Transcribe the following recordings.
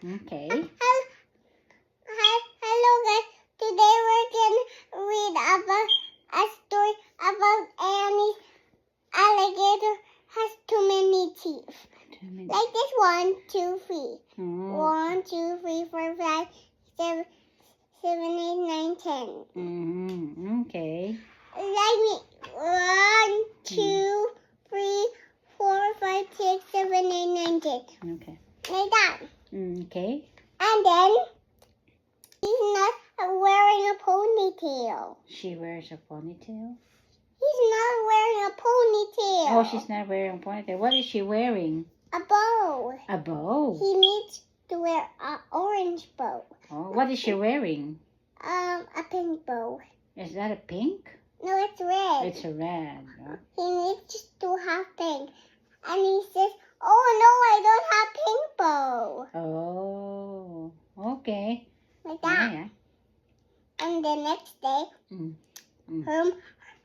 Okay. Hello guys. Today we're gonna read about a story about Annie's alligator has too many teeth. Like this 1, 2, 3. 1, 2, 3, 4, 5, 7, 8, 9, 10. Okay. Like me. 1, 2, 3, 4, 5, 6, 7, 8, 9, 10. Okay. Like that. Okay. And then he's not wearing a ponytail. She wears a ponytail. He's not wearing a ponytail. Oh, she's not wearing a ponytail. What is she wearing? A bow. A bow. He needs to wear an orange bow. Oh, what is she wearing? A pink bow. Is that a pink? No, it's red. It's a red. Oh. He needs to have pink. And he says, "Oh no, I don't have pink bow." Oh, okay. Like that. Yeah. And the next day,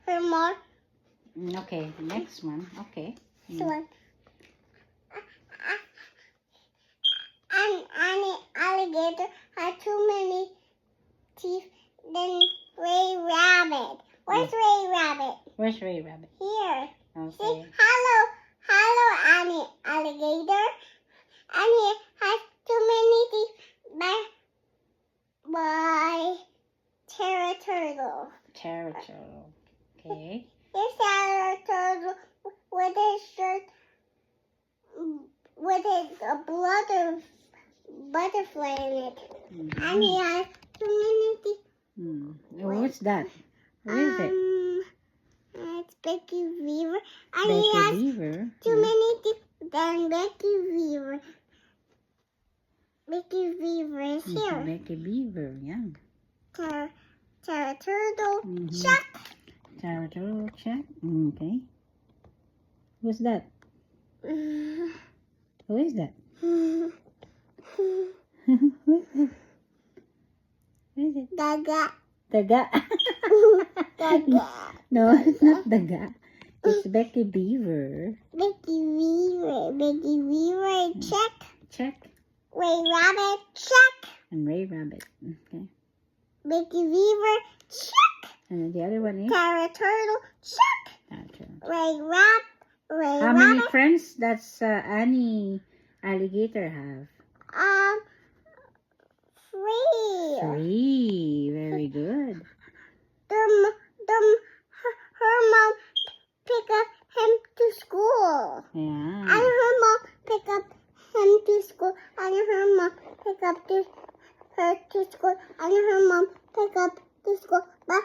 her mom. Okay, the next one. Okay. This one. And Annie alligator had too many teeth than Ray Rabbit. Where's Ray Rabbit? Where's Ray Rabbit? Here. Okay. See, hello, Annie alligator. Annie has too many teeth by Terra Turtle. Terra Turtle. Okay. Here's Terra Turtle with his shirt, with his butterfly in it. And he has too many teeth. What's that? What is it? It's Becky Beaver. And Becky he has Beaver. too many teeth than Becky Beaver. Becky Beaver is here. Becky Beaver, yeah. Terra Turtle, check. Terra Turtle, check. Okay. Who's that? Who is that? Who is it? Daga. Daga. Daga. No, it's not Daga. It's Becky Beaver. Becky Beaver. Becky Beaver, check. Check. Ray Rabbit, check. And Ray Rabbit. Okay. Becky Beaver, check. And the other one is? Terra Turtle, check. Terra Turtle. Ray Rabbit. How many friends does Annie alligator have? 3. 3. Very good. Her mom pick up him to school. Yeah. And her mom pick up him to school. And her mom pick up her to school. And her mom pick up to school. But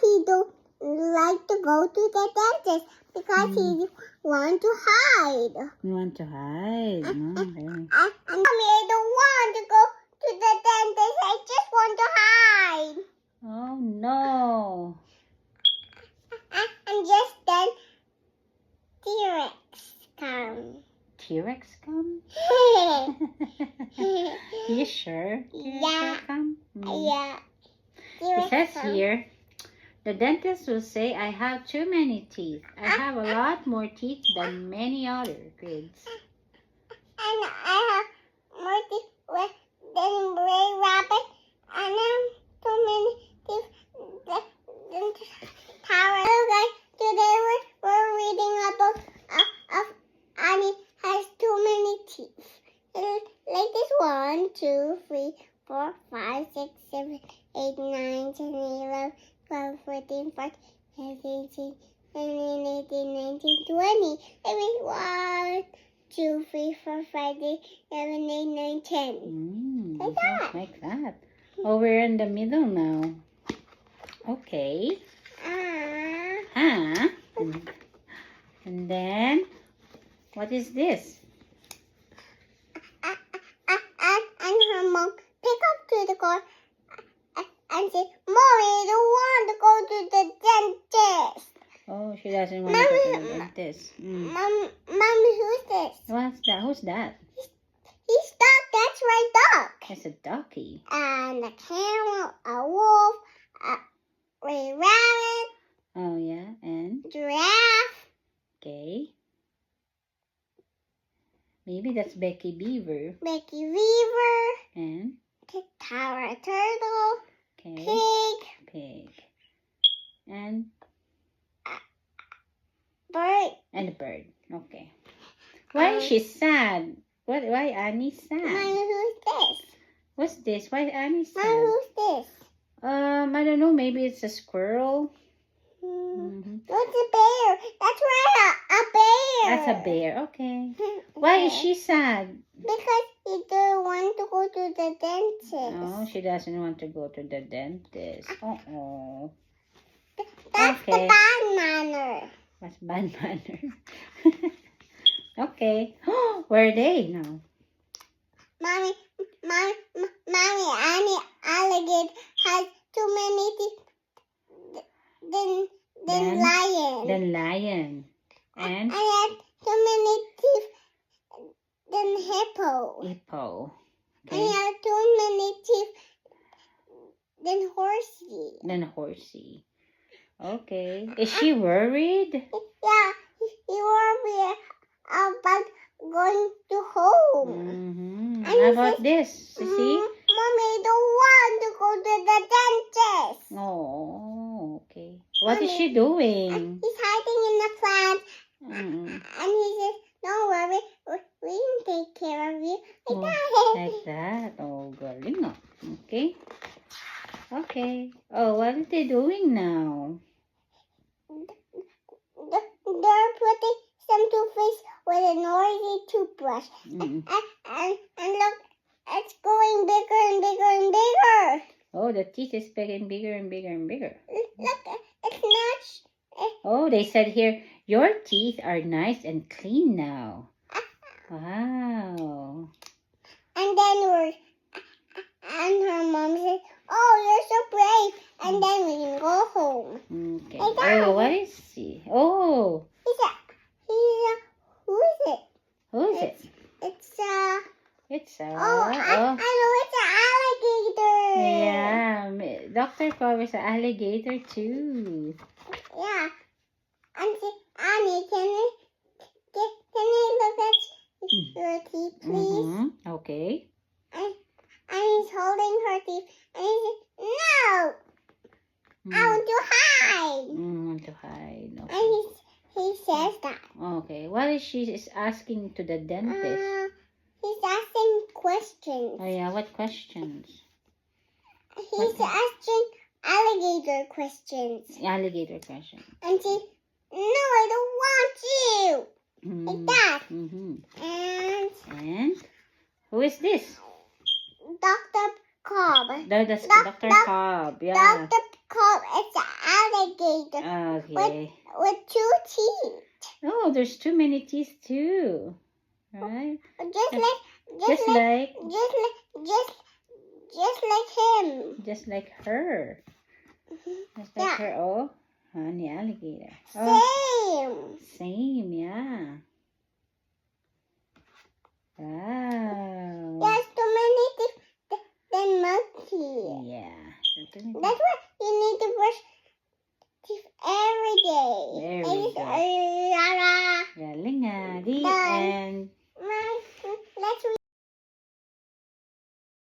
he don't like to go to the dentist because he want to hide. You want to hide? No, very. And Mommy, I don't want to go to the dentist. I just want to hide. Oh no. And just then, T-Rex come. T-Rex come? You sure? Yeah. Come? Yeah. It says here, the dentist will say I have too many teeth. I have a lot more teeth than many other kids. And I have more teeth than Ray Rabbit. And I have too many teeth than Tower. Hello guys, today we're reading about Annie has too many teeth. Like this 1, 2, 3, 4, 5, 6, 7, 8, 9, 10, 11, 12, 14, 15, 16, 17, 18, 19, 20. Maybe 1, 2, 3, 4, 5, 6, 7, 8, 9, 10. Like that. Like that. Oh, we're in the middle now. Okay. And then, what is this? And her mom pick up to the car and say, "Mommy, I don't want to go to the dentist." Oh, she doesn't want to go to the dentist. Mommy, who's this? What's that? Who's that? He's duck. That's my duck. It's a ducky. And a camel, a wolf, a rabbit. Oh, yeah. And? Giraffe. Okay. Maybe that's Becky Beaver. Becky Beaver. a turtle, Okay. pig, Pig. And bird. a bird. Okay. Why is she sad? Why Annie sad? Mommy, who's this? What's this? Why Annie sad? Mommy, who's this? I don't know. Maybe it's a squirrel. What's a bear? That's right, a bear. That's a bear. Okay. Why is she sad? Because he don't want to go to the dentist. Oh, she doesn't want to go to the dentist. Oh. That's Okay. the bad manner. That's bad manner. Okay. Where are they now? Mommy, Annie alligator has too many teeth than lion. Then lion. And I have too many teeth than hippo. hippo. I Okay. have too many teeth than horsey. Then horsey. Okay. Is she worried? Yeah, you worry about going to home. How about this? You see? Mommy don't want to go to the dentist. Oh, okay. What is she doing? He's hiding in the plant, Mm, and he says, "Don't worry, we can take care of you." Oh, Like like that. Oh, galing ah. Okay. Okay. Oh, what are they doing now? They're putting some toothpaste with a noisy toothbrush. Mm. And look, it's going bigger and bigger and bigger. Oh, the teeth is getting bigger and bigger and bigger. Look, it's not. Oh, they said here, your teeth are nice and clean now. Wow. And then her mom said, "Oh, you're so brave." And then we can go home. Okay. Hey, Dad. Oh, what is he? Oh, Who is it? who is it? It's It's I know it's an alligator. Yeah, Dr. Cobb is an alligator too. Yeah. Annie, can I look at your teeth, please? Okay. And he's holding her teeth, and he says, "No, I want to hide." Want to hide. Okay. And he says that. Okay. What is she is asking to the dentist? He's asking questions. Oh yeah, what questions? He's asking alligator questions. Alligator question. And she, "No, I don't want you." Like that. And who is this? Dr. Cobb. That's Dr. Cobb. Yeah. Dr. Cobb is an alligator Okay. with 2 teeth. Oh, there's too many teeth too. Right? Just like him. Just like her. Just like Yeah. her. Oh, honey alligator. Oh, Same. same. Yeah. Wow. There's too many teeth than monkey. Yeah. That's why